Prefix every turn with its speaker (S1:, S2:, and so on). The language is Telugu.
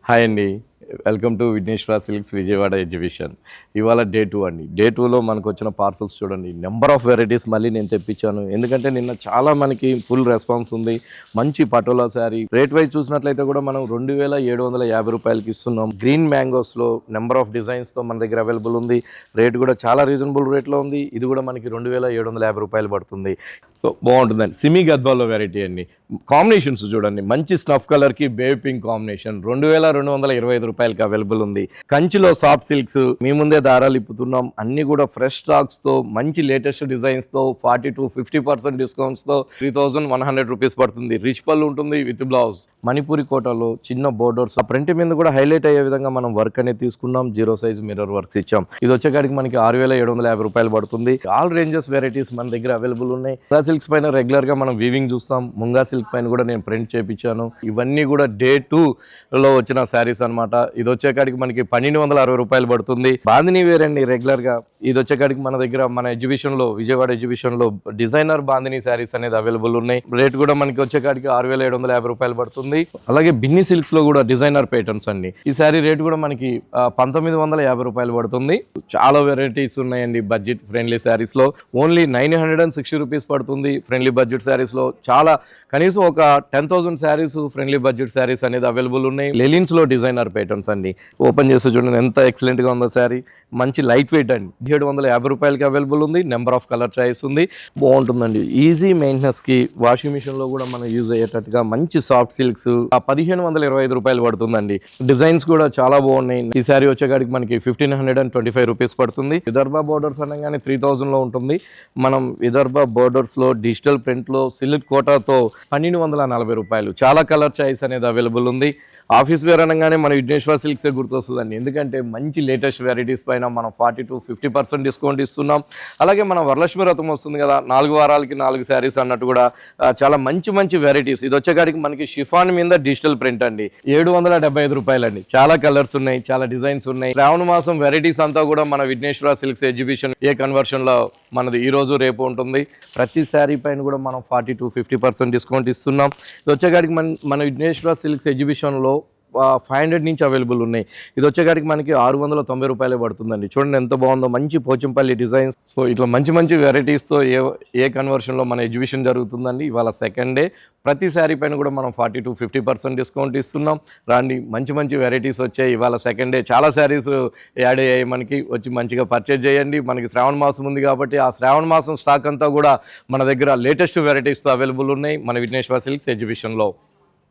S1: హాయ్ అండి. Welcome to Vighneshwara silks Vijayawada exhibition. ఇవాళ డే 2 అండి. డే 2లో మనకు వచ్చిన పార్సల్స్ చూడండి. నెంబర్ ఆఫ్ వెరైటీస్ మళ్ళీ నేను తెప్పించాను. ఎందుకంటే నిన్న చాలా మనకి ఫుల్ రెస్పాన్స్ ఉంది. మంచి పటోలా శారీ రేట్ వైజ్ చూసినట్లయితే కూడా మనం 2750 రూపాయలకి ఇస్తున్నాం. గ్రీన్ మ్యాంగోస్లో నెంబర్ ఆఫ్ డిజైన్స్తో మన దగ్గర అవైలబుల్ ఉంది. రేట్ కూడా చాలా రీజనబుల్ రేట్లో ఉంది. ఇది కూడా మనకి 2750 రూపాయలు పడుతుంది. సో బాగుంటుందండి. సిమీ గద్వాల్లో వెరైటీ అండి. కాంబినేషన్స్ చూడండి, మంచి స్నఫ్ కలర్కి బేబీ పింక్ కాంబినేషన్ 2225 రూపాయలకి అవైలబుల్ ఉంది. కంచిలో సాఫ్ట్ సిల్క్స్ మీ ముందే దారాలు ఇప్పుతున్నాం. అన్ని కూడా ఫ్రెష్ స్టాక్స్తో మంచి లేటెస్ట్ డిజైన్స్తో 40 to 50% డిస్కౌంట్స్తో 3100 రూపీస్ పడుతుంది. రిచ్ పళ్ళు ఉంటుంది విత్ బ్లౌజ్. మణిపూరి కోటలో చిన్న బోర్డర్స్ ఆ ప్రింట్ మీద కూడా హైలైట్ అయ్యే విధంగా మనం వర్క్ అనేది తీసుకున్నాం. 0 సైజ్ మిర్రర్ వర్క్స్ ఇచ్చాం. ఇది వచ్చేకాడికి మనకి 6750 రూపాయలు పడుతుంది. ఆల్ రేంజెస్ వెరైటీస్ మన దగ్గర అవైలబుల్ ఉన్నాయి. సిల్క్స్ పైన రెగ్యులర్ గా మనం వీవింగ్ చూస్తాం. ముంగా సిల్క్ పైన కూడా నేను ప్రింట్ చేయించాను. ఇవన్నీ కూడా డే 2లో వచ్చిన శారీస్ అనమాట. ఇది వచ్చేకాడికి మనకి 1260 రూపాయలు పడుతుంది. బాందిని వేర్ అండి రెగ్యులర్ గా. ఇది వచ్చేకాడికి మన దగ్గర మన ఎగ్జిబిషన్ లో విజయవాడ ఎగ్జిబిషన్ లో డిజైనర్ బాందిని శారీస్ అనేది అవైలబుల్ ఉన్నాయి. రేట్ కూడా మనకి వచ్చేకాడికి 6750 రూపాయలు పడుతుంది. అలాగే బిన్ని సిల్క్స్ లో కూడా డిజైనర్ ప్యాటర్న్స్ అండి. ఈ శారీ రేట్ కూడా మనకి 1950 రూపాయలు పడుతుంది. చాలా వెరైటీస్ ఉన్నాయండి బడ్జెట్ ఫ్రెండ్లీ శారీస్ లో. ఓన్లీ 960 రూపీస్ పడుతుంది. ఫ్రెండ్లీ బడ్జెట్ శారీస్ లో చాలా కనీసం ఒక 10,000 శారీస్ ఫ్రెండ్లీ బడ్జెట్ శారీస్ అనేది అవైలబుల్ ఉన్నాయి. లెలిన్స్ లో డిజైనర్ ప్యాటర్న్స్ అండి. ఓపెన్ చేస్తే చూడండి ఎంత ఎక్సలెంట్ గా ఉందో శారీ. మంచి లైట్ వెయిట్ అండి. 750 రూపాయలకి అవైలబుల్ ఉంది. నెంబర్ ఆఫ్ కలర్ చాయిస్ ఉంది. బాగుంటుందండి. ఈజీ మెయింటెనెన్స్ కి వాషింగ్ మిషన్ లో కూడా మనం యూజ్ అయ్యేటట్టుగా మంచి సాఫ్ట్ సిల్క్స్ 1525 రూపాయలు పడుతుందండి. డిజైన్స్ కూడా చాలా బాగున్నాయి. ఈ శారీ వచ్చేకాడికి మనకి 1525 రూపీస్ పడుతుంది. విదర్భ బోర్డర్స్ అనగానే 3000 లో ఉంటుంది. మనం విదర్భ బోర్డర్స్ లో డిజిటల్ ప్రింట్ లో సిల్క్ కోటాతో 1240 రూపాయలు. చాలా కలర్ చాయిస్ అనేది అవైలబుల్ ఉంది. ఆఫీస్ వేర్ అనగానే మన విఘ్నేశ్వర సిల్క్సే గుర్తొస్తుందండి. ఎందుకంటే మంచి లేటెస్ట్ వెరైటీస్ పైన మనం 40 to 50% డిస్కౌంట్ ఇస్తున్నాం. అలాగే మన వరలక్ష్మి వ్రతం వస్తుంది కదా, 4 వారాలకి 4 శారీస్ అన్నట్టు కూడా చాలా మంచి మంచి వెరైటీస్. ఇది వచ్చేకాడికి మనకి షిఫాన్ మీద డిజిటల్ ప్రింట్ అండి. 775 రూపాయలు అండి. చాలా కలర్స్ ఉన్నాయి, చాలా డిజైన్స్ ఉన్నాయి. శ్రావణ మాసం వెరైటీస్ అంతా కూడా మన విఘ్నేశ్వర సిల్క్స్ ఎగ్జిబిషన్ ఏ కన్వర్షన్ లో మనది ఈ రోజు రేపు ఉంటుంది. ప్రతి శారీ పైన కూడా మనం 40 to 50% డిస్కౌంట్ ఇస్తున్నాం. ఇది వచ్చేకాడికి మన విఘ్నేశ్వర సిల్క్స్ ఎగ్జిబిషన్లో 500 నుంచి అవైలబుల్ ఉన్నాయి. ఇది వచ్చేకాడికి మనకి 690 రూపాయలే పడుతుందండి. చూడండి ఎంత బాగుందో, మంచి పోచంపల్లి డిజైన్స్. సో ఇట్లా మంచి మంచి వెరైటీస్తో ఏ కన్వర్షన్లో మన ఎగ్జిబిషన్ జరుగుతుందండి. ఇవాళ సెకండ్ డే. ప్రతి శారీ పైన కూడా మనం 40 to 50% డిస్కౌంట్ ఇస్తున్నాం. రాండి, మంచి మంచి వెరైటీస్ వచ్చాయి. ఇవాళ సెకండ్ డే చాలా శారీస్ యాడ్ అయ్యాయి. మనకి వచ్చి మంచిగా పర్చేజ్ చేయండి. మనకి శ్రావణ మాసం ఉంది కాబట్టి ఆ శ్రావణ మాసం స్టాక్ అంతా కూడా మన దగ్గర లేటెస్ట్ వెరైటీస్తో అవైలబుల్ ఉన్నాయి మన విఘ్నేశ్వర సిల్క్స్ ఎగ్జిబిషన్లో.